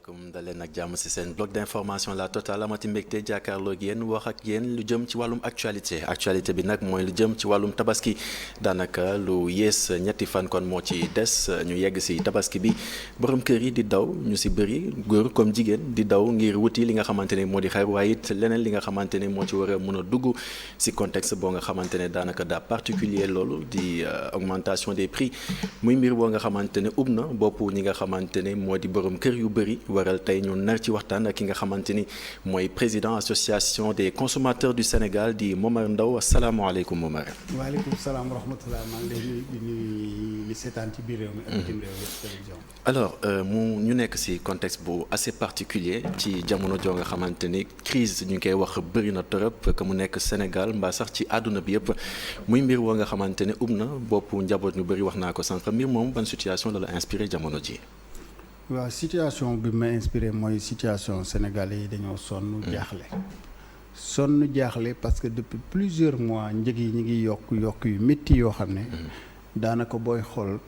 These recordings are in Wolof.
asalaamaaleykum daleen ak jàmm ci seen bloc d'information la totale amati mbégte jàkkaarloo ak yéen wax ak yéen lu jëm ci wàllum actualité bi nag mooy lu jëm ci wàllum tabaski daanaka lu yées ñetti fan kon moo ci des ñu yegg ci tabaski bi borom kër yi di daw ñu ci bëri góor comme jigéen di daw ngir wuti li nga xamante ne moo di xar waaye it leneen li nga xamante ne moo ci war a mën a dugg ci contexte boo nga xamante ne daanaka daa particulier loolu di augmentation des prix muy mbir boo nga xamante ne ub na bopp ñi nga xamante ne moo di borom kër yu bëri waral tey ñu nar ci waxtaan ak ki nga xamante ni mooy président association des consommateurs du Sénégal di Momar Ndao asalaamaaleykum Momar. waaleykum salaam wa rahmatulah maa ngi lay nuyu li seetaan ci biir réew mi ak bitim réew mi télévision. alors ñu nekk ci contexte bu assez particulier ci jamono joo nga xamante ni crise ñu ngi koy wax bëri na torop que mu nekk Sénégal mbaa sax ci àdduna bi yëpp muy mbir woo nga xamante ne na bopp njaboot ñu bëri wax naa ko sànq mbir moom ban situation la inspiré jamono ji. waaw situation bi ma inspiré mooy situation sénégalais yi dañoo sonn jaaxle parce que depuis plusieurs mois njëg yi ñu ngi yokk yu métti yoo xam ne daanaka booy xool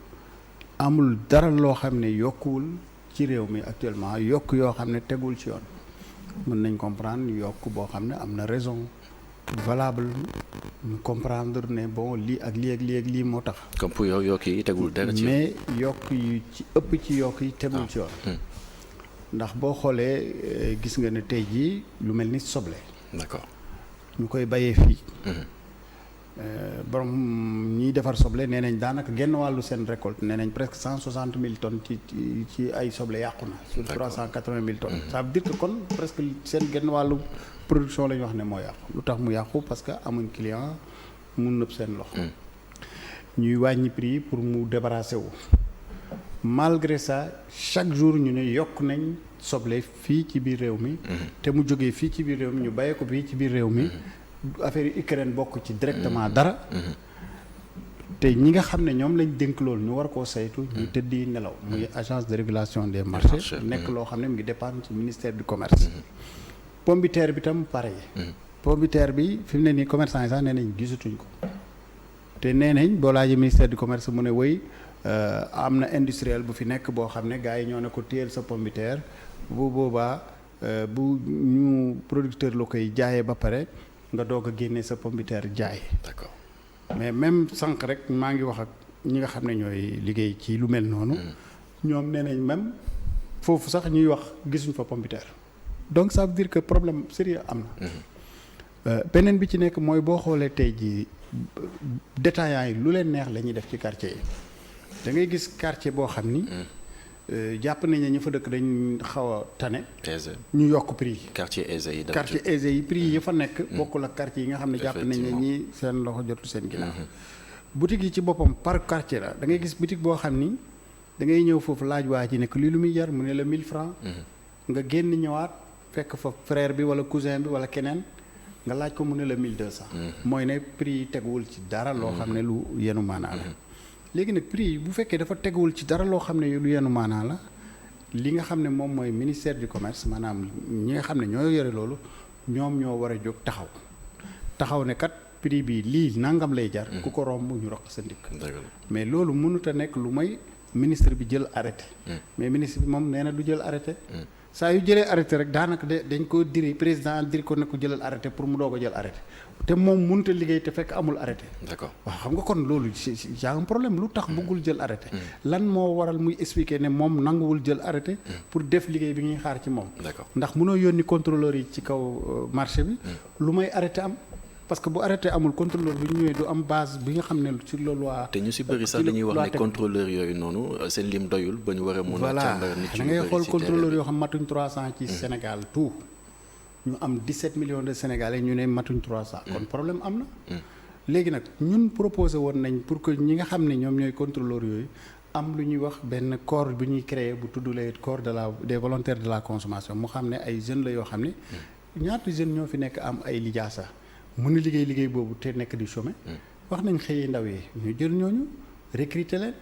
amul dara loo xam ne yokkuwul ci réew mi actuellement yokk yoo xam ne tegul ci yoon mën nañ comprendre yokk boo xam ne am na raison valable ñu comprendre ne bon lii ak lii moo tax. comme pour yow yokk yi tegul dara ci mais yokk yu ci ëpp ci yokk yi tegul ci yoon. ndax boo xoolee gis nga ne tey jii lu mel ni soble. d'accord ñu koy bayee fii. borom ñiy defar soble nee nañ daanaka genn wàllu seen récolte nee nañ presque 160 000 tonnes ci ay soble yàqu na. sur 380 000 tonnes. ça veut dire que kon presque seen genn wàllu production la ñu wax ne moo yàqu. lu tax mu yàqu parce que amuñ client mu nëb seen loxo. ñuy wàññi prix pour mu débarrasser wu. malgré ça chaque jour ñu ne yokk nañ soble fii ci biir réew mi. te mu jógee fii ci biir réew mi ñu bàyyee ko fii ci biir réew mi. affaire yi Ukraine bokk ci directement dara. te ñi nga xam ne ñoom lañ dénk loolu ñu war koo saytu. ñu tëddi nelaw. muy agence de régulation des marchés. nekk loo xam ne mu ngi dépendre ci ministère du commerce. pomme de terre bi tam pareil. pomme de terre bi fi mu ne nii commerçant yi sax nee nañ gisatuñ ko. te nee nañ boo laajee ministère du commerce mu ne woy am na industriel bu fi nekk boo xam ne gars yi ñoo ne ko téyel sa pomme de terre bu boobaa bu ñu producteur la koy jaayee ba pare nga doog a génnee sa pomme de terre jaay. d'accord mais même sànq rek maa ngi wax ak ñi nga xam ne ñooy liggéey ci lu mel noonu. ñoom nee nañ même foofu sax ñuy wax gisuñ fa pomme de terre. donc ça veut dire que problème sérieux am na. beneen bi ci nekk mooy boo xoolee tey jii détaillants yi lu leen neex la ñuy def ci quartier yi. da ngay gis quartier boo xam ni. jàpp nañ ne ñu fa dëkk dañ xaw a tane. ñu yokk prix yi. quartier aisé yi quartier aisé yi prix yi fa nekk. bokkul ak quartier yi nga xam ne jàpp nañ ne ñii seen loxo jotul seen ginnaaw. boutique yi ci boppam par quartier la da ngay gis boutique boo xam ni da ngay ñëw foofu laaj waa ji ne que lii lu muy jar mu ne la 1000 francs nga génn ñëwaat fekk fa frère bi wala cousin bi wala keneen nga laaj ko mu ne la 1200. mooy ne prix yi teguwul ci dara loo xam ne lu yenu maanaa la. léegi nag prix yi bu fekkee dafa teguwul ci dara loo xam ne lu yenu maanaa la li nga xam ne moom mooy ministère du commerce maanaam ñi nga xam ne ñoo yore loolu ñoom ñoo war a jóg taxaw ne kat prix bi lii nangam lay jar. ku ko romb ñu roq sa ndigg. mais loolu mënut a nekk lu may ministre bi jël arrêté. mais ministre bi moom nee na du jël arrêté. saa yu jëlee arrêté rek daanaka dañ ko diri président diri ko ne ko jëlal arrêté pour mu doog a jël arrêté. te moom mënut a liggéey te fekk amul arrêté. d'accord waaw xam nga kon loolu y a un problème lu tax bëggul jël arrêté. lan moo waral muy expliquer ne moom nanguwul jël arrêté. pour def liggéey bi ñuy xaar ci moom. d'accord ndax mënoo yónni contrôleur yi ci kaw marché bi. lu may arrêté am. parce que bu arrêté amul contrôleur bi ñëwee du am base bi nga xam ne sur la loi. te ñu ci bëri sax dañuy wax ne contrôleur yooyu noonu seen lim doyul ba ñu war a mun a. càmbar nit da ngay xool contrôleur yoo xam matuñ 300 ci Sénégal tout. ñu am 17 millions de Sénégalais ñu ne matuñ 300. kon problème am na. léegi nag ñun proposé woon nañ pour que ñi nga xam ne ñoom ñooy contrôleur yooyu am lu ñuy wax benn corps bu ñuy créer bu tudd les corps des volontaires de la consommation mu xam ne ay jeunes la yoo xam ne. ñaata jeunes ñoo fi nekk am ay lijaasa mën a liggéey boobu te nekk di chômer. wax nañ xëyi ndaw yi ñu jël ñooñu recruter leen.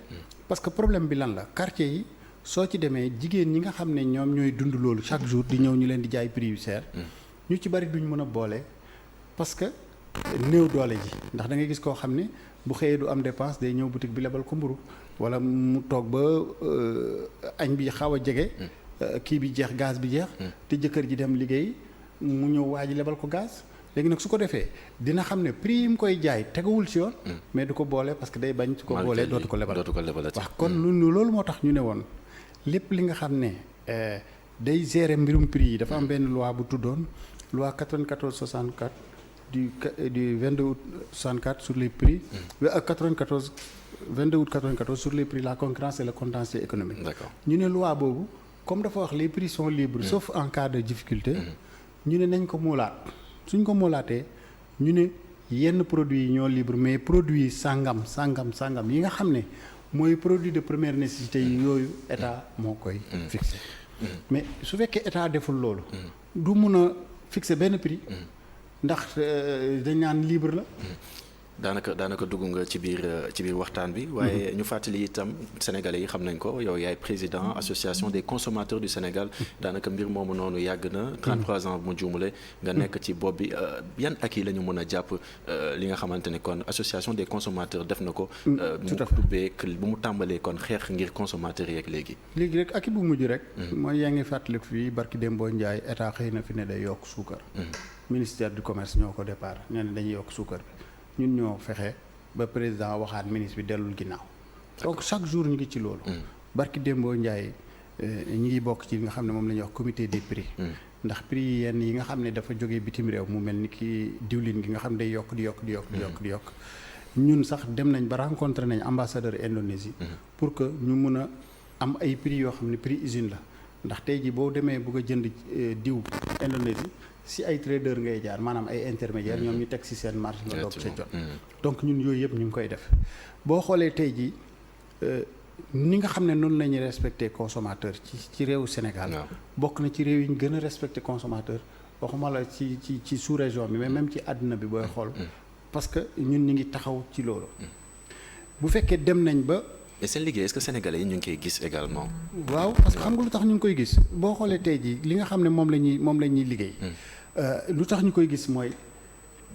parce que problème bi lan la quartier yi. soo ci demee jigéen ñi nga xam ne ñoom ñooy dund loolu chaque jour di ñëw ñu leen di jaay prix yu cher. ñu ci bari duñ mën a boole parce que néew doole ji ndax da ngay gis koo xam ne bu xëyee du am dépense day ñëw boutique bi lebal ko mburu wala mu toog ba añ bi xaw a jege. kii bi jeex gaz bi jeex. te jëkkër ji dem liggéey mu ñëw waa ji lebal ko gaz. léegi nag su ko defee dina xam ne prix yi mu koy jaay tegawul ci yoon. mais du ko boole parce que day bañ. su ko boolee dootu ko lebal wax kon loolu moo tax ñu ne woon lépp li nga xam ne day gérer mbirum prix yi dafa am benn loi bu tuddoon loi 94/64 du 22 août 64 sur les prix. 22 août 94 sur les prix la concurrence et le contentieux économique. D'accord. ñu ne loi boobu comme dafa wax les prix sont libres. sauf en cas de difficulté. ñu ne nañ ko moolaat. suñ ko moolaatee ñu ne yenn produits yi ñoo libre mais produits sangam yi nga xam ne mooy produit de première nécessité yi yooyu état moo koy fixé mais su fekkee état deful loolu du mun a fixé benn prix ndax dañ naan libre la daanaka dugg nga ci biir waxtaan bi waaye ñu fàttali itam sénégalais yi xam nañ ko yow yaay président association des consommateurs du Sénégal daanaka mbir moomu noonu yàgg na 33 ans bu mu juumule nga nekk ci bopp bi yan ak yi la ñu mën a jàpp li nga xamante ne kon association des consommateurs def na ko mu ubbeek bu mu tàmbalee kon xeex ngir consommateurs yeeg léegi rek ak bu mujj rek mooy yaa ngi fàttaliku fii barki Dembo Ndiaye état xëy na fi ne day yokk suukar ministère du commerce ñoo ko départ nee na dañuy yokk suukar bi ñun ñoo fexe ba président waxaat ministre bi dellul ginnaaw donc chaque jour ñu ngi ci loolu barki Dembo Ndiaye ñi ngi bokk ci li nga xam ne moom la ñuy wax comité des prix ndax prix yenn yi nga xam ne dafa jógee bitim réew mu mel ni ki diwlin gi nga xam ne day yokk di yokk ñun sax dem nañ ba rencontré nañ ambassadeur Indonésie pour que ñu mun a am ay prix yoo xam ne prix usine la ndax tey ji boo demee bëgg a jënd diw Indonésie si ay trader ngay jaar maanaam ay intermédiaire ñoom ñu teg si seen marge nga doog sa jot donc ñun yooyu yëpp ñu ngi koy def boo xoolee tey jii ni nga xam ne noonu la ñuy respecté consommateur ci réewu Sénégal bokk na ci réew yi ñu gën a respecté consommateur waxuma la ci sous région bi mais même ci àdduna bi booy xool parce que ñun ñu ngi taxaw ci loolu bu fekkee dem nañ ba et seen liggéey est-ce que sénégalais yi ñu ngi koy gis également waaw parce que xam nga lu tax ñu ngi koy gis boo xoolee tey jii li nga xam ne moom la ñuy liggéey lu tax ñu koy gis mooy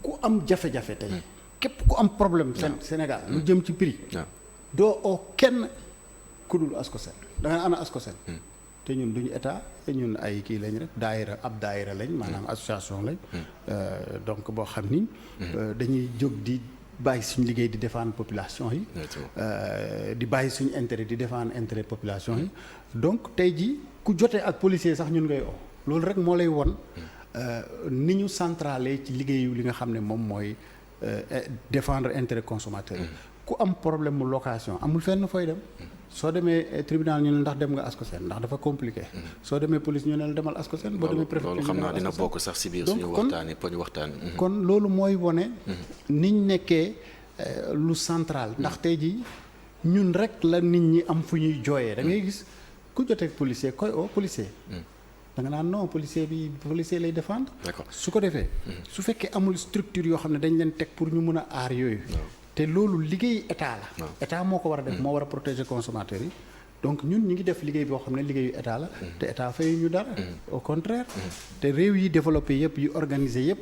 ku am jafe-jafe tey képp ku am problème Sénégal lu jëm ci prix doo oo kenn ku dul Ascosen da nga ana Ascosen te ñun duñu état ñun ay kii lañ rek daayira lañ maanaam association lañ donc boo xam ni dañuy jóg di bàyyi suñu liggéey di défendre population yi di bàyyi suñu intérêt di défendre intérêt population yi donc tey ji ku jotee ak policier sax ñun ngay oo loolu rek moo lay won ni ñu centralé ci liggéeyu li nga xam ne moom mooy défendre intérêt consommateur yi ku am problème mu location amul fenn fooy dem soo demee tribunal ñu ne ndax dem nga Ascosen ndax dafa compliqué soo demee police ñu ne la demal Ascosen boo demee préfecture loolu xam naa dina bokk sax si biir suñu waxtaanee poñ waxtaan kon loolu mooy wone niñ nekkee lu central ndax tey ji ñun rek la nit ñi am fu ñuy jooyee da ngay gis ku joteeg policier koy oo policier da nga naan non policier lay défendre su ko defee su fekkee amul structure yoo xam ne dañ leen teg pour ñu mun a aar yooyu te loolu liggéey état la état moo ko war a def moo war a protéger consommateurs yi donc ñun ñu ngi def liggéey boo xam ne liggéeyu état la te état fayu ñu dara au contraire te réew yi développé yëpp yu organisé yëpp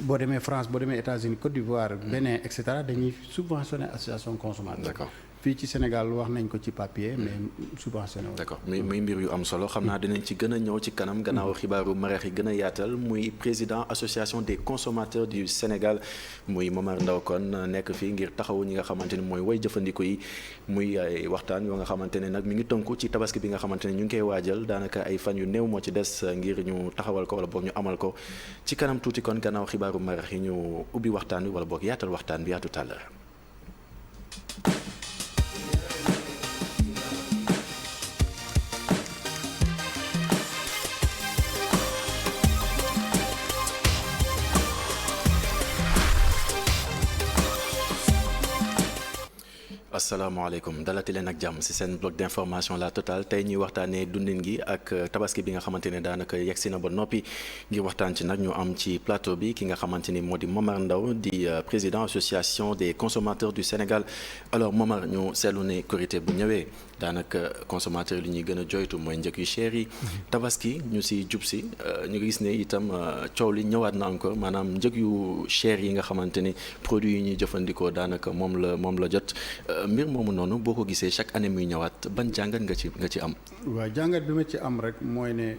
boo demee France boo demee États-Unis Côte d'Ivoire Bénin et cetera dañuy subventionné association consommateur fii ci Sénégal wax nañ ko ci papier mais subventionné d'accord muy mbir yu am solo xam naa dinañ ci gën a ñëw ci kanam gannaaw xibaaru mareex yi gën a yaatal muy président association des consommateurs du Sénégal muy Momar Ndao kon nekk fii ngir taxawu ñi nga xamante ne mooy way jëfandiku yi muy ay waxtaan yoo nga xamante ne nag mi ngi tënku ci tabaski bi nga xamante ne ñu ngi koy waajal daanaka ay fan yu néew moo ci des ngir ñu taxawal ko wala boog ñu amal ko ci kanam tuuti kon gannaaw xibaaru mareex yi ñu ubbi waxtaan bi wala boog yaatal waxtaan bi à tout à l'heure. asalaamaaleykum dalati leen ak jàmm ci seen bloc d'information la totale tey ñuy waxtaanee dundin gi ak tabaski bi nga xamante ne daanaka yegsi na ba noppi ngir waxtaan ci nag ñu am ci plateau bi ki nga xamante ni moo di Momar Ndao di président association des consommateurs du Sénégal alors Momar ñu seetlu ne Korité bu ñëwee daanaka consommateurs li ñuy gën a joytu mooy njëg yu cher yi tabaski ñu ci jub si ñu gis ne itam coow li ñëwaat na encore maanaam njëg yu cher yi nga xamante ni produits yi ñuy jëfandikoo daanaka moom la jot mbir moomu noonu boo ko gisee chaque année muy ñëwaat ban jàngat nga ci am. waaw jàngat bi ma ci am rek mooy ne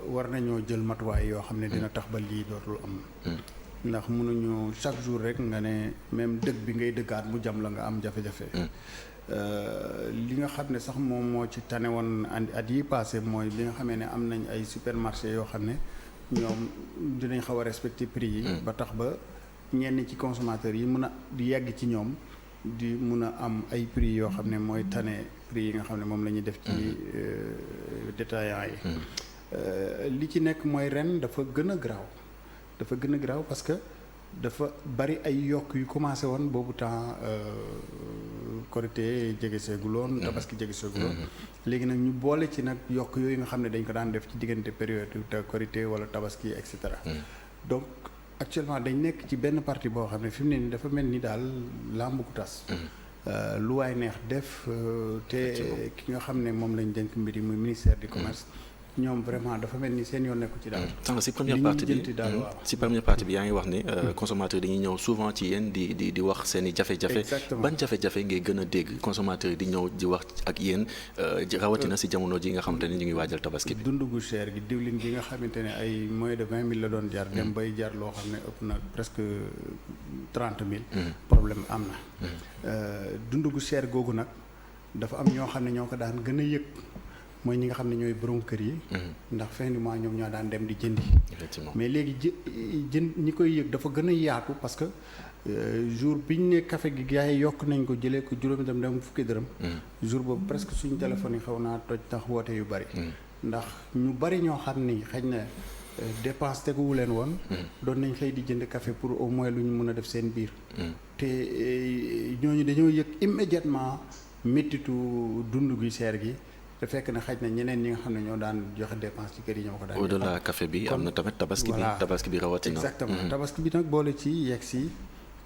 war nañoo jël matuwaay yoo xam ne dina tax ba lii dootul am. ndax mënuñu chaque jour rek nga ne même dëgg bi ngay dëggaat mu jam la nga am jafe-jafe. li nga xam ne sax moom moo ci tane woon at yi passé mooy li nga xamee ne am nañ ay supermarché yoo xam ne ñoom dinañ xaw a respecter prix yi. ba tax ba ñenn ci consommateurs yi mën a di yegg ci ñoom di mun a am ay prix yoo xam ne mooy tane prix yi nga xam ne moom la ñuy def ci détaillants yi. li ci nekk mooy ren dafa gën a garaaw parce que dafa bari ay yokk yu commencé woon boobu temps Korité jege seeguloon Tabaski jege seeguloon léegi nag ñu boole ci nag yokk yooyu nga xam ne dañ ko daan def ci diggante période te Korité wala Tabaski et cetera. Donc actuellement dañ nekk ci benn partie boo xam ne fi mu ne nii dafa mel ni daal làmb ku tas. lu waay neex def te ki nga xam ne moom lañ dénk mbir yi muy ministère du commerce. ñoom vraiment dafa mel ni seen yoon nekku ci daal. sànq si première partie bi yaa ngi wax ni consommateurs yi dañuy ñëw souvent ci yéen di wax seen i jafe-jafe. Exactement. Ban jafe-jafe ngay gën a dégg consommateurs yi di ñëw di wax ak yéen rawatina si jamono ji nga xamante ne ñu ngi waajal tabaski bi. dund gu cher gi diwlin gi nga xamante ne ay moins de 20 000 la doon jar. dem bay jar loo xam ne ëpp na presque 30 000. problème am na. dund gu cher googu nag dafa am ñoo xam ne ñoo ko daan gën a yëg. mooy ñi nga xam ne ñooy borom kër yi. ndax fin du mois ñoom ñoo daan dem di jëndi. Effectivement. mais léegi ñi koy yëg dafa gën a yaatu parce que jour bi ñu ne café gi gars yi yokk nañ ko jëlee ko juróomi dem fukki dërëm. jour boobu presque suñu téléphone yi xaw naa toj tax woote yu bari. ndax ñu bari ñoo xam ni xëy na dépense teguwu leen woon. doon nañ xëy di jënd café pour au moins lu ñu mën a def seen biir. te ñooñu dañoo yëg immédiatement méttitu dund gi seer gi. te fekk na xaj na ñeneen ñi nga xam ne ñoo daan joxe dépense ci kër yi ñoo ko daan. au-delà café bi am na tamit tabaski bi rawatina. exactement tabaski bi nag boole ci yegg si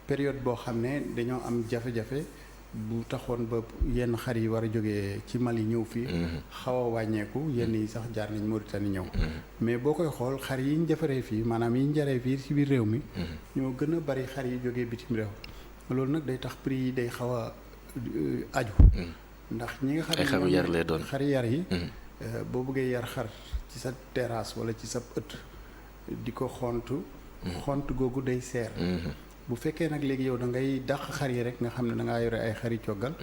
période boo xam ne dañoo am jafe-jafe bu taxoon ba yenn xar yi war a jógee ci Mali ñëw fii. xaw a wàññeeku yenn yi sax jaar nañ Mauritanie ñëw. mais boo koy xool xar yi ñu defaree fii maanaam yi ñu jaree fii ci biir réew mi. ñoo gën a bari xar yi jógee bitim réew. loolu nag day tax prix yi day xaw a aju. ndax ñi nga xam ne ay xaru yar lay doon xari yar yi. boo bëggee yar xar ci sa terrasse wala ci sa ëtt di ko xont googu day seer. bu fekkee nag léegi yow da ngay dàq xar yi rek nga xam ne da ngaa yore ay xari coggal.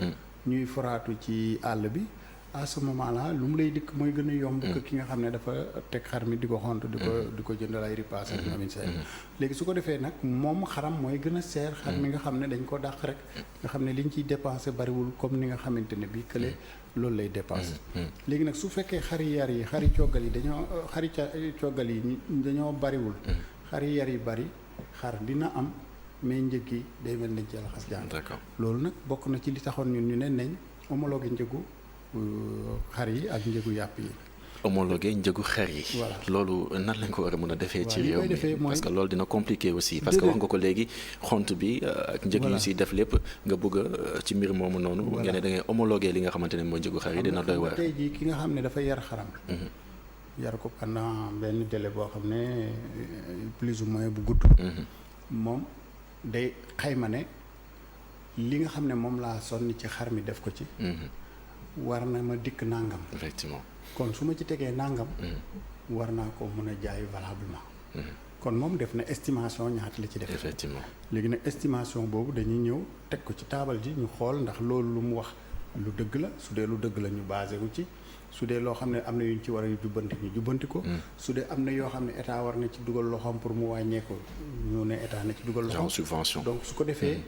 ñuy foraatu ci àll bi à ce moment là lu mu lay dikk mooy gën a yomb que ki nga xam ne dafa teg xar mi di ko xont di ko jëndal ay ripaas ak amin say léegi su ko defee nag moom xaram mooy gën a seer xar mi nga xam ne dañ ko dàq rek nga xam ne liñ ciy dépensé bariwul comme ni nga xamante ne bii kële loolu lay dépensé léegi nag su fekkee xari yar yi xari coggal yi dañoo bariwul xari yar yi bari xar dina am mais njëg yi day mel nañ ci laxas jaan loolu nag bokk na ci li taxoon ñun ñu ne nañ homologué njëgu xar yi ak njëgu yàpp yi. homologué njëgu xar yi. voilà loolu nan lañ ko war a mën a defee. ci réew mi parce que loolu dina compliqué aussi. parce que wax nga ko léegi xont bi ak njëg yu si def lépp nga bëgg ci mbir moomu noonu. nga ne da ngay homologué li nga xamante ne mooy njëgu xar yi dina doy waar. tey jii ki nga xam ne dafa yar xaram. yar ko pendant benn délai boo xam ne plus ou moins bu gudd. moom day xayma ne li nga xam ne moom laa sonni ci xar mi def ko ci. war na ma dikk nangam. effectivement kon su ma ci tegee nangam. war naa ko mën a jaay valablement. kon moom def na estimation ñaata la ci def. effectivement léegi nag estimation boobu dañuy ñëw teg ko ci taabal ji ñu xool ndax loolu lu mu wax lu dëgg la su dee lu dëgg la ñu basé wu ci su dee loo xam ne am na yuñ ci war a jubbanti ñu jubbanti ko. su dee am na yoo xam ne état war na ci dugal loxoom pour mu wàññeeku ñu ne état na ci dugal loxoom. subvention donc su ko defee.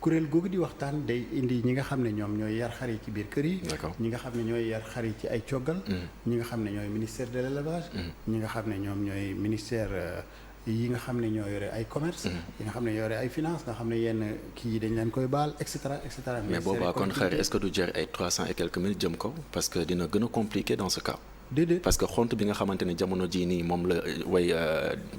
kuréel googu di waxtaan day indi ñi nga xam ne ñoom ñooy yar xar yi ci biir kër yi. ñi nga xam ne ñooy yar xar yi ci ay coggal. ñi nga xam ne ñooy ministère de l'élevage. ñi nga xam ne ñoom ñooy ministère yi nga xam ne ñoo yore ay commerce. yi nga xam ne ñoo yore ay finance nga xam ne yenn kii yi dañ leen koy baal et cetera et cetera. mais boobaa kon xar est-ce que du jar ay 300 et quelques mille jëm ko parce que dina gën a compliqué dans ce cas. déedéet parce que xont bi nga xamante ne jamono ji nii moom la way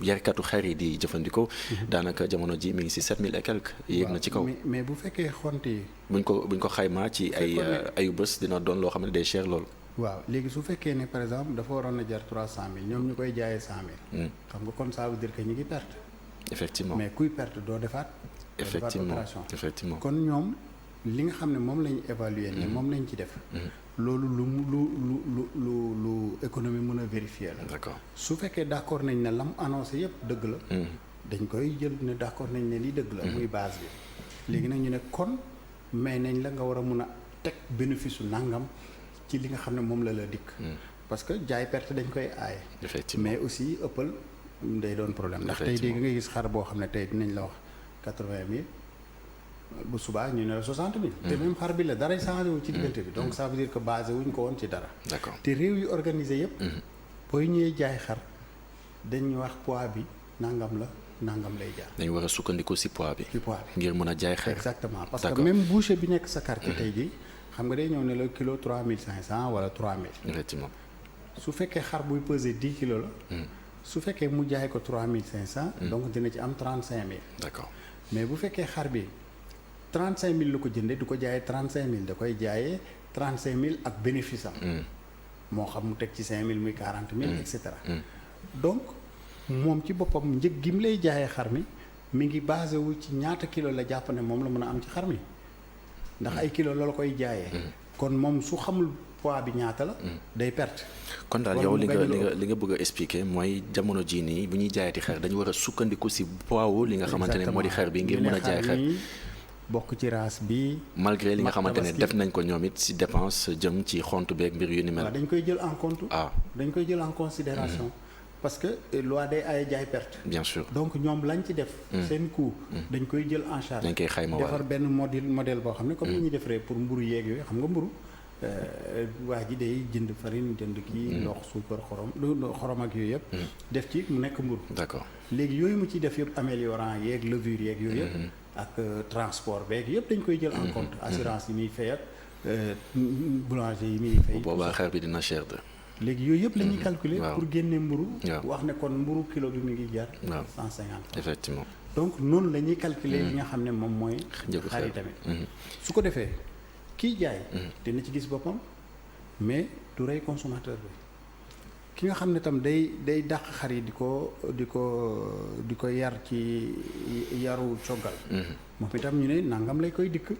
yarkatu xar yi di jëfandikoo. daanaka jamono ji mi ngi ci 7000 et quelques. yéeg na ci kaw mais bu fekkee xont yi. buñ ko xaymaa ci ayu bés dina doon loo xam ne day cher lool. waaw léegi su fekkee ne par exemple dafa waroon a jar 300000 ñoom ñu koy jaayee 100000. xam nga kon ça veut dire que ñu ngi perte. effectivement mais kuy perte doo defaat. effectivement kon ñoom li nga xam ne moom la ñu évaluer ne moom lañ ci def. loolu lu économie mën a vérifier la. d'accord su fekkee d'accord nañ ne lam annoncé yëpp dëgg la. dañ koy jël ne d'accord nañ ne lii dëgg la. muy base bi. léegi nag ñu ne kon may nañ la nga war a mun a teg bénéfice su nangam ci li nga xam ne moom la dikk. parce que jaay perte dañ koy aaye. effectivement mais aussi ëppal day doon problème. ndax tey dégg nga gis xar boo xam ne tey dinañ la wax 80 000 bu subaa ñu ne la 60 000. te même xar bi la dara changé wu ci diggante bi. donc ça veut dire que basé wuñ ko woon ci dara. d'accord te réew yu organisé yëpp. booy ñëwee jaay xar dañuy wax poids bi nangam la. nangam lay jaar. dañu war a sukkandiku ci poids bi. ci poids bi ngir mën a jaay xar. exactement parce que même boucher bi nekk sa quartier tey jii xam nga day ñëw ne la kilo 3500 wala 3000. effectivement su fekkee xar buy peser 10 kilos la. su fekkee mu jaay ko 3500. donc dina ci am 35000. d'accord mais bu fekkee xar bi 35000 la ko jëndee du ko jaayee 35000 da koy jaayee 35000 ak bénéfice am. moo xam mu teg ci 5000 muy 40000. et cetera donc. moom ci boppam njëg gi mu lay jaayee xar mi ngi basé wu ci ñaata kilo la jàpp ne moom la mën a am ci xar mi ndax ay kilo la koy jaayee. kon moom su xamul poids bi ñaata la. day perte. kon daal yow li nga bëgg a expliquer mooy jamono jii nii bu ñuy jaayati xar dañu war a sukkandiku ci poids wu li nga xamante ne moo di xar bi ngir mën a jaay xar bokk ci race bi. malgré li nga xamante ne def nañ ko ñoom it ci dépense jëm ci xont beeg mbir yu ni mel. waaw dañ koy jël en compte. dañ koy jël en considération parce que loi day ay jaay perte. bien sûr donc ñoom lañ ci def. seen coût dañ koy jël en charge. dañ koy xayma defar benn modèle boo xam ne comme ni ñuy defaree pour mburu yeeg yooyu xam nga mburu waa ji day jënd farine jënd kii. ndox suukar xorom ak yooyu yëpp. def ci mu nekk mburu. d'accord léegi yooyu mu ciy def yëpp améliorant yeeg levure yeeg yooyu yëpp. ak transport beeg yëpp dañ koy jël en compte. assurance yi muy fay ak boulanger yi muy fay. boobaa xar bi dina cher de. léegi yooyu yëpp la ñuy calculer. pour génne mburu. wax ne kon mburu kilo bi mi ngi jar. 150. effectivement donc noonu la ñuy calculer li nga xam ne moom mooy. xar yi tamit. su ko defee kiy jaay. dina ci gis boppam mais du rey consommateur bi. ki nga xam ne tam day dàq xar yi di ko yar ci yaru coggal. moom itam ñu ne nangam lay koy dikk.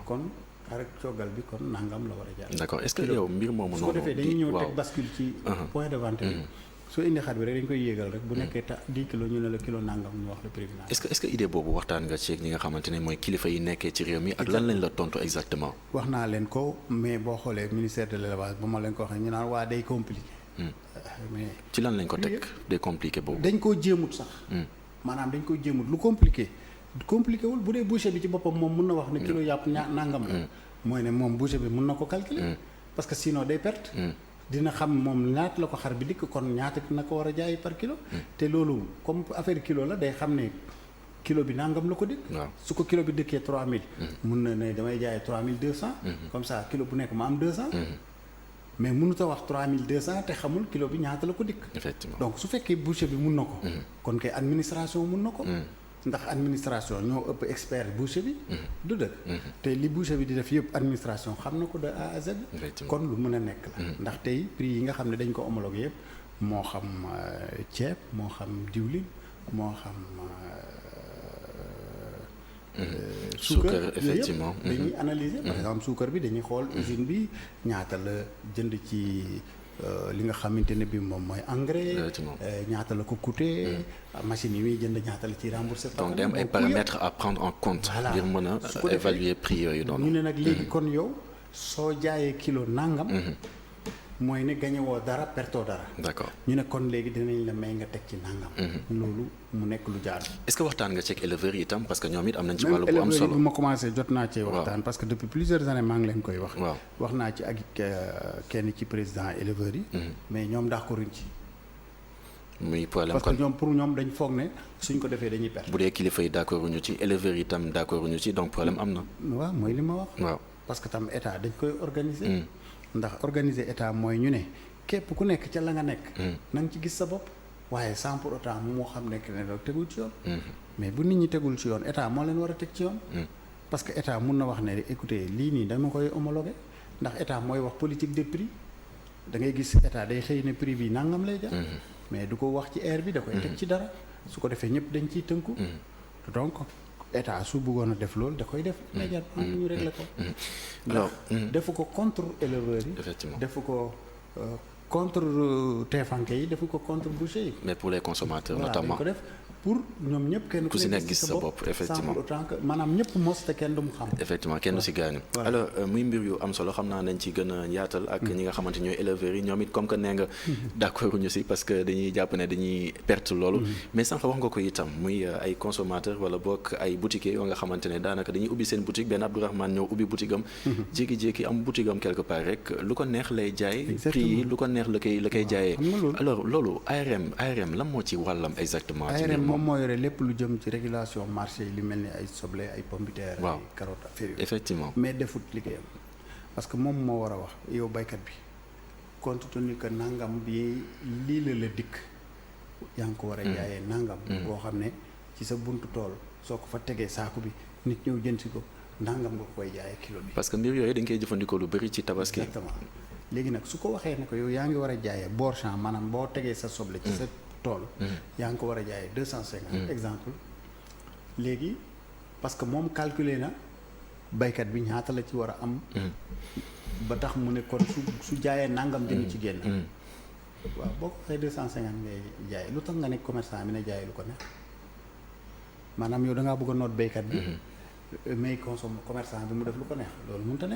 kon. xarak coogal bi kon nangam la war a jaar. d'accord est-ce que yow mbir moomu noonu. su ko defee dañuy ñëw teg bascule ci point de vente bi. soo indi xar bi rek dañ koy yéegal rek bu nekkee 10 kilos ñu ne la kilo nangam ñu wax la prix bi. est-ce que idée boobu waxtaan nga ci ñi nga xamante ne mooy kilifa yi nekkee ci réew mi ak lan lañ la tontu exactement. wax naa leen ko mais boo xoolee ministère de l'élevage ba ma leen ko waxee ñu naan waa day compliqué. mais ci lan lañ ko teg day compliqué boobu. dañ koo jéemut sax. maanaam dañ koo jéemut lu compliqué. compliqué wul bu dee boucher bi ci boppam moom mun na wax ne kilo yàpp nangam la. mooy ne moom boucher bi mun na ko calculer. parce que sinon day perte. dina xam moom ñaata la ko xar bi dikk kon ñaata na ko war a jaay par kilo. te loolu comme affaire kilo la day xam ne kilo bi nangam la ko dikk. su ko kilo bi dëkkee 3000. mun na ne damay jaay 3200. comme ça kilo bu nekk ma am 200. mais mënut a wax 3200 te xamul kilo bi ñaata la ko dikk. effectivement donc su fekkee boucher bi mun na ko. kon kay administration mun na ko. ndax administration ñoo ëpp expert boucher bi. du dëgg. te li boucher bi di def yëpp administration xam na ko de A à Z. kon lu mën a nekk la. ndax tey prix yi nga xam ne dañ ko homologué yëpp moo xam ceeb moo xam diwlin moo xam. suukar effectivement dañuy analyser. par exemple suukar bi dañuy xool usine bi ñaata la jënd ci. li nga xamante ne bi moom mooy engrais. ñaata la ko coûté. machine yi muy jënd ñaata la ci remboursé. donc day am ay paramètres à prendre en compte. ngir mën a évaluer prix yooyu noonu. ñu ne nag léegi kon yow soo jaayee kilo nangam. mooy ne gañe woo dara pertoo dara. d'accord ñu ne kon léegi dinañ la may nga teg ci nangam. loolu mu nekk lu jaar. est-ce que waxtaan nga ci ak éleveurs yi itam parce que ñoom it am nañ ci wàllu bu am solo. bu ma commencé jot naa cee waxtaan. parce que depuis plusieurs années maa ngi leen koy wax. wax naa ci ak kenn ci président éleveurs yi. mais ñoom d'accorduñ ci. muy problème parce que ñoom pour ñoom dañ foog ne suñ ko defee dañuy perte. bu dee kilifa yi d'accorduñu ci éleveurs yi itam d'accorduñu ci donc problème am na. waaw mooy li ma wax. waaw parce que tam état dañ koy organiser. ndax organiser état mooy ñu ne képp ku nekk ca la nga nekk. na nga ci gis sa bopp. waaye sans pour autant moo xam nekk ne rek tegul ci yoon. mais bu nit ñi tegul ci yoon état moo leen war a teg ci yoon. parce que état mun na wax ne écoutez lii nii dama koy homologué ndax état mooy wax politique de prix da ngay gis état day xëy ne prix bi nangam lay jar. mais du ko wax ci air bi da koy teg ci dara su ko defee ñëpp dañ ciy tënku donc état su bëggoon a def loolu da koy def immédiatement ñu régler ko alors defu ko contre éleveurs yi effectivement defu ko contre teefanke yi defu ko contre boucher yi mais pour les consommateurs voilà, notamment dañ ko def pour ñoom ñëpp kenn ku si nekk gis sa bopp effectivement sans pour autant que maanaam ñëpp mos te kenn du mu xam effectivement kenn du si gaañu alors muy mbir yu am solo xam naa nañ ci gën a yaatal ak ñi nga xamante ñooy éleveurs yi ñoom it comme que nee nga d'accord ñu si parce que dañuy jàpp ne dañuy perte loolu mais sànq wax nga ko itam muy ay consommateurs wala boog ay boutiquiers yoo nga xamante ne daanaka dañuy ubbi seen boutique benn Abdourahmane ñëw ubbi boutique am jékki-jékki am boutique am quelque part rek lu ko neex lay jaay prix yi lu ko neex la koy jaayee alors loolu ARM lan moo ci wàllam exactement ARM moom moo yore lépp lu jëm ci régulation marché yi li mel ni ay soble ay pomme de terre ay carotte affaire yooyu effectivement mais defut liggéeyam parce que moom moo war a wax yow baykat bi compte tenu que nangam bi lii la dikk yaa ngi ko war a jaayee nangam boo xam ne ci sa buntu tool soo ko fa tegee saaku bi nit ñëw jënd si ko nangam nga koy jaayee kilo bi parce que mbir yooyu dañ koy jëfandikoo lu bëri ci tabaski exactement léegi nag su ko waxee ne ko yow yaa ngi war a jaayee bord champ maanaam boo tegee sa soble ci sa tool yaa ngi ko war a jaayee 250 exemple léegi parce que moom calculer na baykat bi ñaata la ci war a am ba tax mu ne kon su jaayee nangam dina ci génn waaw boo ko waxee 250 ngay jaay lu tax nga ne commerçant bi ne jaay lu ko neex maanaam yow da ngaa bëgg a noot baykat bi mais consomme commerçant bi mu def lu ko neex loolu mënut a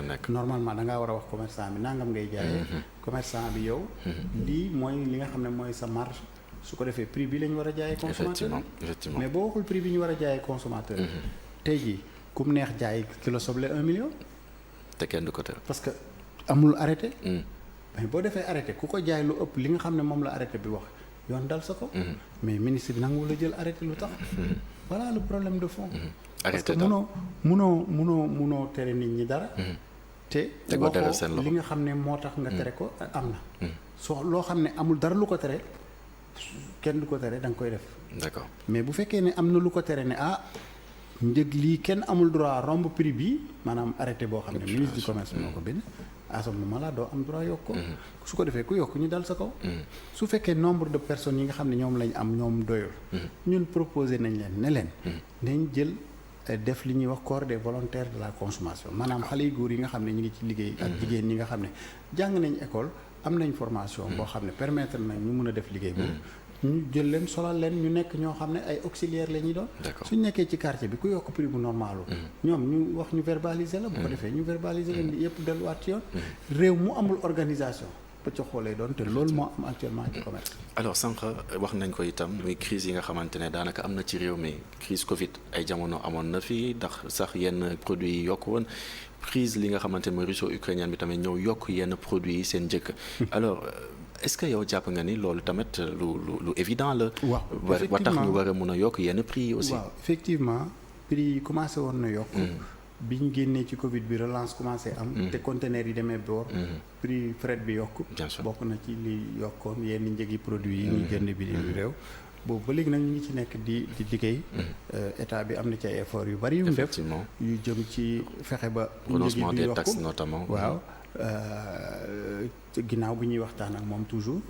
nekk normalement da ngaa war a wax commerçant bi nangam ngay jaayee commerçant bi yow lii mooy li nga xam ne mooy sa marge su ko defee prix bi la ñu war a jaayee consommateur effectivement mais boo waxul prix bi ñu war a jaayee consommateur tey jii ku mu neex jaay kilo soble 1 million te kenn du ko tere parce que amul arrêté mais boo defee arrêté ku ko jaay lu ëpp li nga xam ne moom la arrêté bi wax yoon dal sa ko mais ministre bi nangu la jël arrêté lu tax voilà le problème de fond parce que munoo tere nit ñi dara te waxoo li nga xam ne moo tax nga tere ko am na soo loo xam ne amul dara lu ko tere kenn du ko tere da nga koy def d'accord mais bu fekkee ne am na lu ko tere ne njëg lii kenn amul droit romb prix bi maanaam arrêté boo xam ne ministre du commerce moo ko bind à ce moment-là doo am droit yokk ko su ko defee ku yokk ñu dal sa kaw su fekkee nombre de personnes yi nga xam ne ñoom lañ am ñoom doyul ñun proposé nañ leen ne leen nañ jël def li ñuy wax corps des volontaires de la consommation maanaam xale yu góor yi nga xam ne ñu ngi ci liggéey ak jigéen ñi nga xam ne jàng nañ école am nañ formation boo xam ne permettre nañ ñu mën a def liggéey boobu ñu jël leen solal leen ñu nekk ñoo xam ne ay auxiliaires la ñuy doon suñ nekkee ci quartier bi ku yokk prix bu normalu ñoom ñu wax ñu verbaliser la bu ko defee ñu verbaliser leen yëpp delluwaat ci yoon réew mu amul organisation ba ca xoolee doon te loolu moo am actuellement ci commerce alors sànq wax nañ ko itam muy crise yi nga xamante ne daanaka am na ci réew mi crise Covid ay jamono amoon na fi ndax sax yenn produits yi yokk woon crise li nga xamante ne mooy russo-ukrainienne bi tamit ñëw yokk yenn produits yi seen njëkk alors est-ce que yow jàpp nga ni loolu tamit lu évident la. waaw ba tax ñu war a mun a yokk yenn prix yi aussi. waaw effectivement prix yi commencé woon na yokk. bi ñu génnee ci Covid bi relance commencé am. te conteneurs yi demee boor. prix fret bi yokk. bien sûr bokk na ci li yokkoon yenn njëgi produits yi. ñu jënd bi réew. boobu ba léegi nag ñu ngi ci nekk di liggéey. état bi am na ci ay efforts yu bari yu mu def yu jëm ci fexe ba. renoncement des yokku taxes notamment. waaw. ginnaaw bu ñuy waxtaan ak moom toujours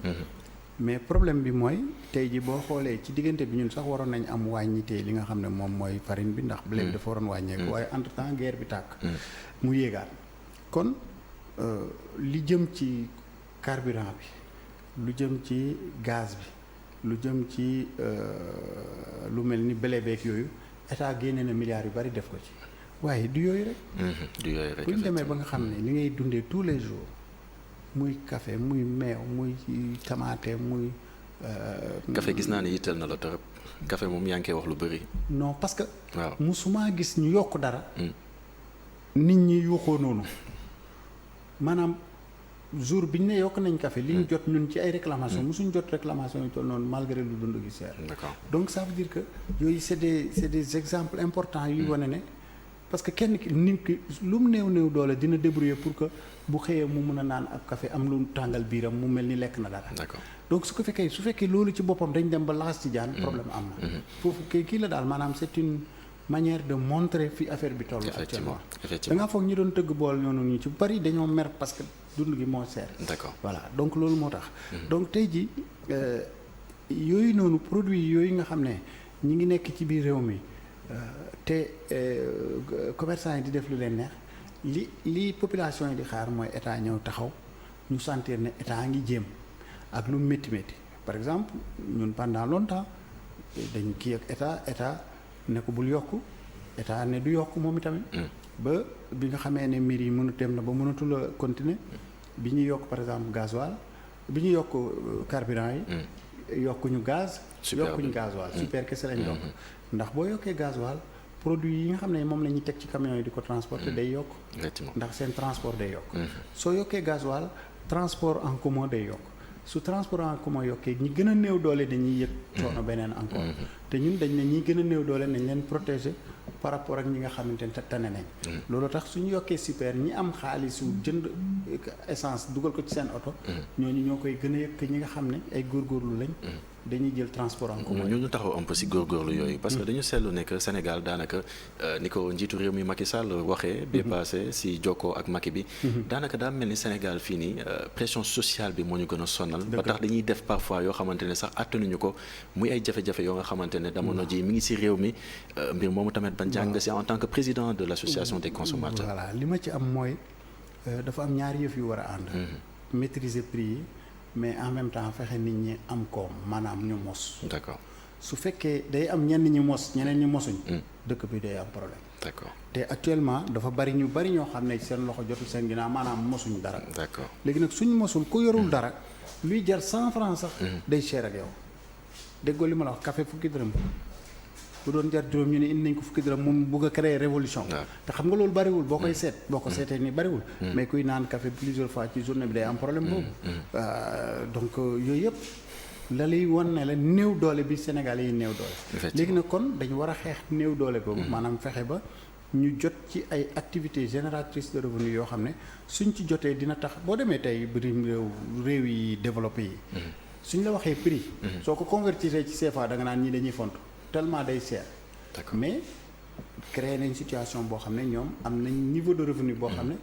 mais problème bi mooy tey ji boo xoolee ci diggante bi ñun sax waroon nañ am wàññitee li nga xam ne moom mooy farine bi ndax blé bi dafa waroon wàññeeku waaye entre temps guerre bi tàkk mu yéegaat kon li jëm ci carburant bi lu jëm ci gaz bi lu jëm ci lu mel ni blé beeg yooyu état génne na milliards yu bari def ko ci waaye du yooyu rek du yooyu rek bu ñu demee ba nga xam ne li ngay dundee tous les jours muy café muy meew muy tamaate muy. café gis naa ne yitteel na la torop café moom yaa ngi koy wax lu bëri. non parce que. waaw musuma gis ñu yokk dara. nit ñi yuuxoo noonu maanaam jour bi ñu ne yokk nañ café li ñu jot ñun ci ay réclamations musuñ jot réclamation yu toll noonu malgré lu dund gi seer. d'accord donc ça veut dire que yooyu c'est des exemples importants yuy wane ne. parce que kenn ki nit ki lu mu néew doole dina débrouiller pour que bu xëyee mu mun a naan ab café am lu tàngal biiram mu mel ni lekk na dara. d'accord donc su fekkee loolu ci boppam dañ dem ba laxas ci jaan problème am na. foofu kii la daal maanaam c'est une manière de montrer fi affaire bi toll. effectivement da ngaa foog ñi doon tëgg bool noonu ñu ci bari dañoo mer parce que dund gi moo seer. d'accord voilà donc loolu moo tax. donc tey ji yooyu noonu produit yooyu nga xam ne ñi ngi nekk ci biir réew mi te commerçant yi di def lu leen neex li population yi di xaar mooy état ñëw taxaw ñu sentir ne état ngi jéem ak lu métti métti par exemple ñun pendant longtemps dañ kii ak état ne ko bul yokk état ne du yokk moom itamit. ba bi nga xamee ne mbir yi mënu dem na ba mënatul a continuer bi ñuy yokk par exemple gasoil bi ñuy yokk carburant yi. yokkuñu gaz. yokkuñu gasoil super kese lañ yokk. ndax boo yokkee gasoil produit yi nga xam ne moom la ñuy teg ci camion yi di ko transporter day yokk. ndax seen transport day yokk. soo yokkee gasoil transport en commun day yokk su transport en commun yokkee ñi gën a néew doole dañuy yëg coono beneen encore. te ñun dañ ne ñi gën a néew doole nañ leen protéger par rapport ak ñi nga xamante ne tane nañ. loolu tax suñu yokkee super ñi am xaalisu jënd essence dugal ko ci seen oto. ñooñu ñoo koy gën a yëg ñi nga xam ne ay góorgóorlu lañ. dañuy jël transport en commun. ñu taxaw un peu si góorgóorlu yooyu. parce que dañu seetlu ne que Sénégal daanaka ni ko njiitu réew mi Macky Sall waxee. bi passé si jokkoo ak Macky bi. daanaka daa mel ni Sénégal fii nii pression sociale bi moo ñu gën a sonal. ba tax dañuy def parfois yoo xamante ne sax attanuñu ko muy ay jafe-jafe yoo nga xamante ne jamono ji mi ngi si réew mi mbir moomu tamit ban jàng si en tant que président de l' association des consommateurs. voilà li ma ci am mooy dafa am ñaari yëf yu war a ànd. maîtriser prix yi. mais en même temps fexe nit ñi am koom maanaam ñu mos. d'accord su fekkee day am ñenn ñi mos ñeneen ñi mosuñ. dëkk bi day am problème. d'accord te actuellement dafa bari ñu bari ñoo xam ne seen loxo jotul seen ginnaaw maanaam mosuñ dara. d'accord léegi nag suñ mosul ku yorul dara luy jar 100 francs sax. day cher ak yow. déggoo li ma la wax café fukki dërëm bu doon jar juróom ñu ne indi nañ ko fukki dërëm moom bugg a créer révolution. te xam nga loolu bariwul boo koy seet. boo ko seetee nii bariwul. mais kuy naan café plusieurs fois ci journée bi day am problème boobu. donc yooyu yëpp la lay wan ne la néew doole bi Sénégal yi néew doole. léegi nag kon dañu war a xeex néew doole boobu. maanaam fexe ba ñu jot ci ay activités génératrices de revenus yoo xam ne suñ ci jotee dina tax boo demee tey bitim réew yi développé yi. suñ la waxee prix. soo ko convertir ci CFA da nga naan ñii dañuy font. tellement day seer. mais créé nañ situation boo xam ne ñoom am nañ niveau de revenu boo xam ne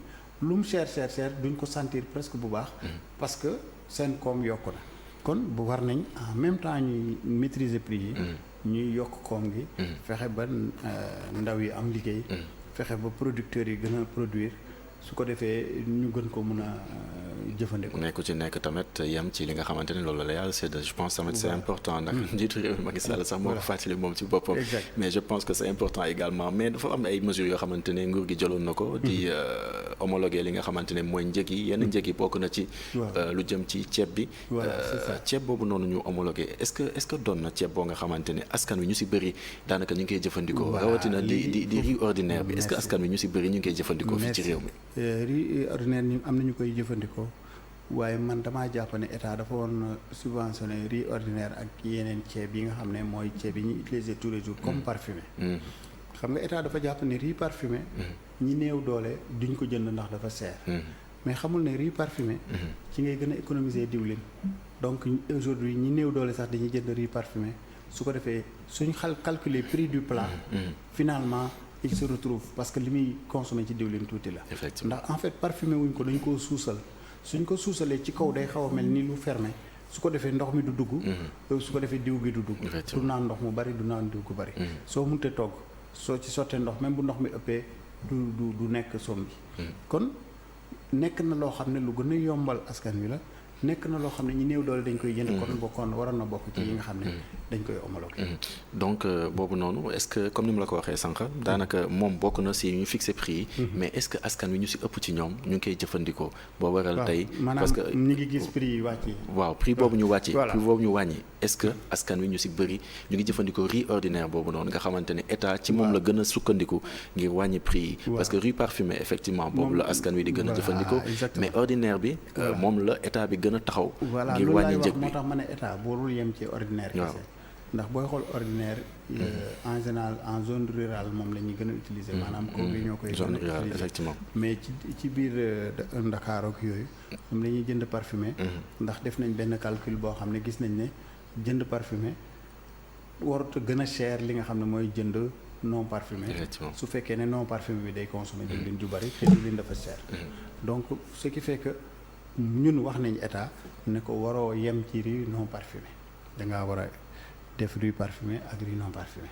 lu mu cher duñ ko sentir presque bu baax. parce que seen koom yokku na. kon bu war nañ en même temps ñuy maîtriser prix yi. ñuy yokk koom gi. fexe ba ndaw yi am liggéey. fexe ba producteurs yi gën a produire su ko defee ñu gën ko mën a jëfandikoo. nekku ci nekk tamit yem ci li nga xamante ne loolu la yàlla c'est je pense tamit c'est important ndax njiitu réew mi Macky Sall sax moo ko fàttali moom ci boppam. mais je pense que c'est important également mais dafa am ay mesures yoo xamante ne nguur gi jëloon na ko. di homologuer li nga xamante ne mooy njëg yi yenn njëg yi bokk na ci. lu jëm ci ceeb bi. ceeb boobu noonu ñu homologué est-ce que doon na ceeb boo nga xamante ne askan wi ñu si bëri daanaka ñu ngi koy jëfandikoo. rawatina di riz ordinaire bi est-ce que askan wi ñu si bëri ñu ngi koy jëfandikoo fii ci réew mi. riz ordinaire ñu am nañu koy jëfandikoo waaye man damaa jàpp ne état dafa woon subventionné riz ordinaire ak yeneen ceeb yi nga xam ne mooy ceeb yi ñu utiliser tous les jours comme parfumé. xam nga état dafa jàpp ne riz parfumé. ñi néew doole duñ ko jënd ndax dafa seer. mais xamul ne riz parfumé. ci ngay gën a économiser diwlin. donc aujourd'hui ñi néew doole sax dañuy jënd riz parfumé su ko defee suñ calculer prix du plat. finalement il se retrouve parce que li muy consommé ci diwlin tuuti la. ndax en fait parfumé wuñ ko dañ koo suusal. suñ ko suusalee ci kaw day xaw a mel ni lu fermé su ko defee ndox mi du dugg. su ko defee diw gi du dugg. du naan ndox mu bari du naan diw gu bari. soo mënutee togg soo ci sottee ndox même bu ndox mi ëppee du nekk sombi. kon nekk na loo xam ne lu gën a yombal askan wi la nekk na loo xam ne ñi néew doole dañ koy jënd. kon bokkoon waroon na bokk ci yi nga xam ne dañ koy homologué. donc boobu noonu est-ce que comme ni mu la ko waxee sànq daanaka moom bokk na si ñu fixé prix yi. mais est-ce que askan wi ñu si ëpp ci ñoom ñu ngi koy jëfandikoo. boo waral tey parce que ñu ngi gis prix yi wàcc. waaw prix boobu ñu wàcc. prix boobu ñu wàññi est-ce que askan wi ñu si bëri ñu ngi jëfandikoo riz ordinaire boobu noonu nga xamante ne état ci moom la gën a sukkandiku ngir wàññi prix yi. parce que riz parfumé effectivement boobu la askan wi di gën a jëfandikoo. mais ordinaire bi moom la état bi gën a taxaw. ngir wàññi njëg bi moo tax ma ne état boorul yem ci ordinaire kese ndax booy xool ordinaire en général en zone rurale moom la ñuy gën a utiliser maanaam kooku yi ñoo koy gën a utiliser effectivement mais ci biir Ndakaar ak yooyu moom la ñuy jënd parfumé ndax def nañ benn calcul boo xam ne gis nañ ne jënd parfumé warut a gën a cher li nga xam ne mooy jënd non parfumé su fekkee ne non parfumé bi day consommer diwlin ju bari te diwlin dafa cher donc ce qui fait que ñun wax nañ état ne ko waroo yem ci riz non parfumé dangaa war a def riz parfumé ak riz non parfumé.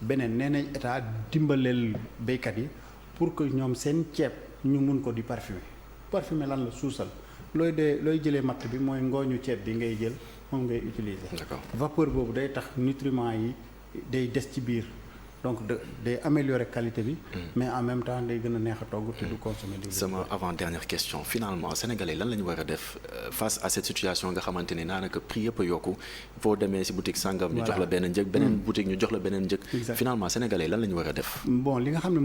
beneen nee nañ état dimbaleel béykat yi pour que ñoom seen ceeb ñu mun ko di parfumé lan la suusal looy jëlee matt bi mooy ngooñu ceeb bi ngay jël moom ngay utiliser. vapeur boobu day tax nutriments yi day des ci biir. donc day améliorer qualité bi. mais en même temps day gën a neex a togg te du consommer diwlin. sama avant dernière question finalement sénégalais lan la ñu war a def face à cette situation nga xamante ni daanaka prix yëpp a yokku boo demee ci boutique sangam. ñu jox la benn njëg beneen boutique ñu jox la beneen njëg. finalement sénégalais lan la ñu war a def. bon li nga xam ne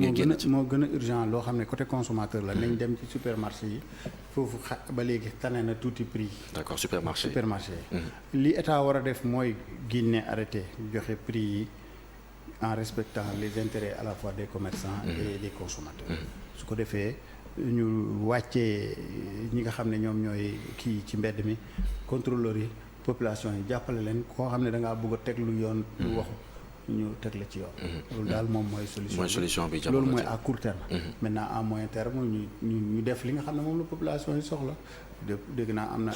moo gën a urgent loo xam ne côté consommateur la nañ dem ci supermarché yi foofu ba léegi tane na tuuti prix. d'accord supermarché yi. li état war a def mooy génne arrêté joxe prix yi. en respectant les intérêts à la fois des commerçants et des consommateurs. su ko defee ñu wàccee ñi nga xam ne ñoom ñooy kii ci mbedd mi contrôleurs yi population yi jàppale leen koo xam ne da ngaa bëgg a teg lu yoon lu waxu ñu teg la ci yoon. loolu daal moom mooy solution bi loolu mooy à court terme. maintenant à moyen terme ñu def li nga xam ne moom la population yi soxla dégg naa am na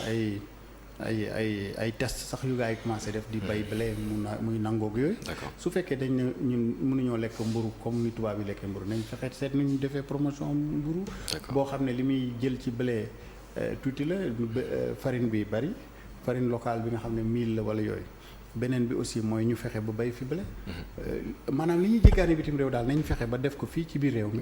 ay test sax yu gaa yi commencé def di bay blé muy nangoog yooyu. su fekkee dañ ne ñun mënuñoo lekk mburu comme ni tubaab yi lekkee mburu nañ fexe seet nu ñu defee promotion mburu boo xam ne li muy jël ci blé tuuti la farine bi bari farine locale bi nga xam ne 1000 la wala yooyu. beneen bi aussi mooy ñu fexe ba bay fi blé. maanaam li ñuy jéggaani bitim réew daal nañ fexe ba def ko fii ci biir réew mi.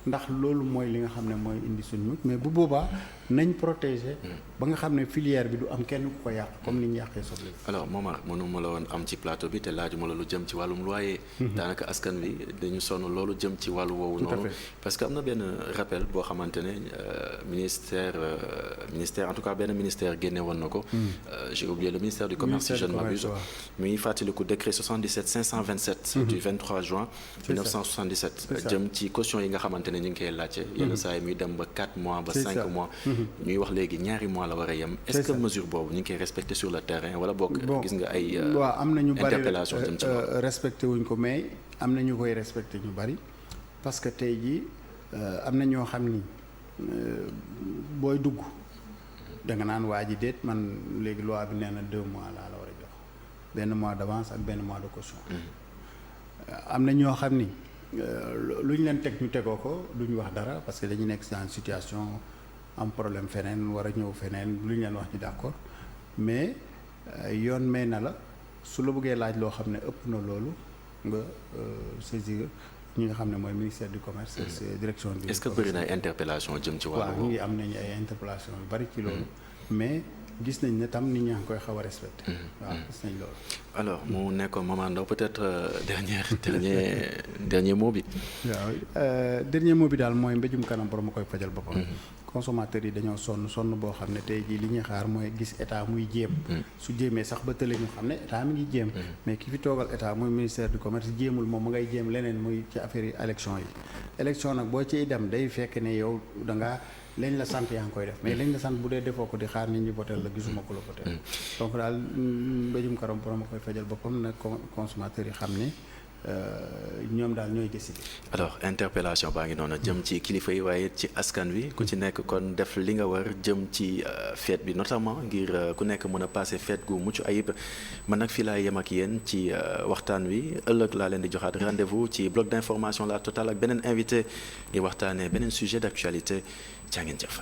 ndax loolu mooy li nga xam ne mooy indi suñu mucc mais bu boobaa nañ protéger. ba nga xam ne filière bi du am kenn ku ko yàq comme ni ñu yàqee soble. alors Momar mënuma la woon am ci plateau bi te laajuma la lu jëm ci wàllum loyer. daanaka askan wi dañu sonn loolu jëm ci wàllu woowu noonu. parce que am na benn rappel boo xamante ne ministère en tout cas benn ministère génne woon na ko. j'ai oublié le ministère du commerce si je ne m'abuse. muy fàttaliku décret 77 527. du 23 juin 1977. jëm ci caution yi nga xamante ne ñu ngi koy laajte. yenn saa yi muy dem ba 4 mois ba 5 mois. ñuy wax léegi ñaari mois la war a yem. est-ce que mesure boobu ñu ngi koy respecté sur le terrain wala boog. gis nga ay waaw am na ñu bari interpellation jëm ci loolu. respecté wuñ ko mais am na ñu koy respecté ñu bari parce que tey jii am na ñoo xam ni booy dugg da nga naan waa ji déet man léegi loi bi nee na 2 mois laa la war a jox benn mois d'avance ak benn mois de caution. am na ñoo xam ni lu ñu leen teg ñu tegoo ko duñu wax dara parce que dañu nekk dans une situation am problème feneen war a ñëw feneen lu ñu leen wax ñu d'accord mais yoon may na la su la bëggee laaj loo xam ne ëpp na loolu nga saisir ñi nga xam ne mooy ministère du commerce. direction bi. est-ce que bëri na interpellation jëm ci wàllu. waaw ñu ngi am nañu ay interpellation yu bari ci loolu. mais gis nañ ne tam nit ñaa ngi koy xaw a respecté. waaw gis nañ loolu. alors mu nekkoon Momar Ndao peut-être dernier mot bi. waaw dernier mot bi daal mooy mbéjum kanam borom a koy fajal boppam. consommateurs yi dañoo sonn boo xam ne tey jii li ñuy xaar mooy gis état muy jéem. su jéemee sax ba tële ñu xam ne état mi ngi jéem. mais ki fi toogal état muy ministère du commerce jéemul moom mu ngay jéem leneen muy ci affaire yi élection yi. élection nag boo ciy dem day fekk ne yow da ngaa lañ la sant yaa ngi koy def mais lañ la sant bu dee defoo ko di xaar nit ñi votel la gisuma ko la votel donc daal mbéjum kanam borom a koy fajal boppam nag consommateurs yi xam ne. ñoom daal ñooy décider. alors interpellation baa ngi noonu jëm ci kilifa yi waaye ci askan wi ku ci nekk kon def li nga war jëm ci fête bi notamment ngir ku nekk mën a passer fête gu mucc ayib man nag fii laa yem ak yéen ci waxtaan wi ëllëg laa leen di joxaat rendez-vous ci bloc d'information La Totale ak beneen invité di waxtaanee beneen sujet d'actualité jaa ngeen jëf.